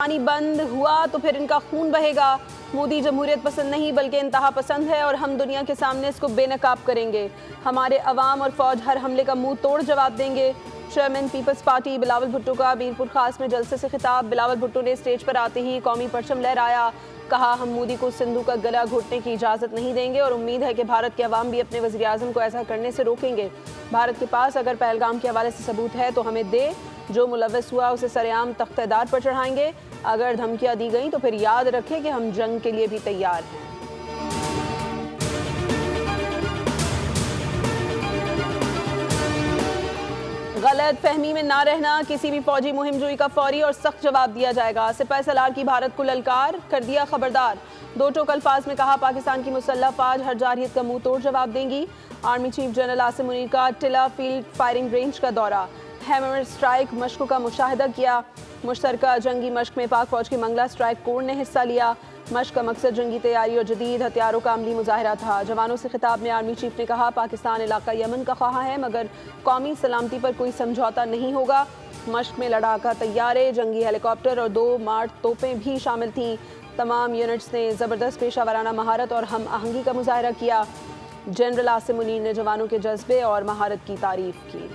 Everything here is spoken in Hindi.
पानी बंद हुआ तो फिर इनका खून बहेगा। मोदी जमहूरियत पसंद नहीं बल्कि इंतहा पसंद है और हम दुनिया के सामने इसको बेनकाब करेंगे। हमारे अवाम और फौज हर हमले का मुंह तोड़ जवाब देंगे। चेयरमैन पीपल्स पार्टी बिलावल भुट्टो का मीरपुर खास में जलसे से खिताब। बिलावल भुट्टो ने स्टेज पर आते ही कौमी परचम लहराया। कहा, हम मोदी को सिंधु का गला घोटने की इजाज़त नहीं देंगे और उम्मीद है कि भारत के अवाम भी अपने वज़ीर आज़म को ऐसा करने से रोकेंगे। भारत के पास अगर पहलगाम के हवाले से सबूत है तो हमें दे। जो मुलव्वस हुआ उसे सरेआम तख्तेदार पर चढ़ाएंगे। अगर धमकियां दी गई तो फिर याद रखें कि हम जंग के लिए भी तैयार हैं। गलत फहमी में ना रहना। किसी भी फौजी मुहिमजोई का फौरी और सख्त जवाब दिया जाएगा। सिपाही सलार की भारत को ललकार, कर दिया खबरदार। दो टोक अल्फाज में कहा, पाकिस्तान की मुसल्लह फौज हर जारहियत का मुंह तोड़ जवाब देंगी। Army chief general Asim Munir का टिला फील्ड फायरिंग रेंज का दौरा। हैमर स्ट्राइक मशकों का मुशाहिदा किया। मुश्तरका जंगी मश्क में पाक फौज की मंगला स्ट्राइक कोर ने हिस्सा लिया। मश्क का मकसद जंगी तैयारी और जदीद हथियारों का अमली मुजाहरा था। जवानों से खिताब में आर्मी चीफ ने कहा, पाकिस्तान इलाका यमन का ख्वाह है मगर कौमी सलामती पर कोई समझौता नहीं होगा। मश्क में लड़ाका तैयारे, जंगी हेलीकॉप्टर और 2 मार्ट तोपें भी शामिल थीं। तमाम यूनिट्स ने ज़बरदस्त पेशा महारत और हम आहंगी का मुजाहरा किया। जनरल आसिम मुनीर ने जवानों के जज्बे और महारत की तारीफ की।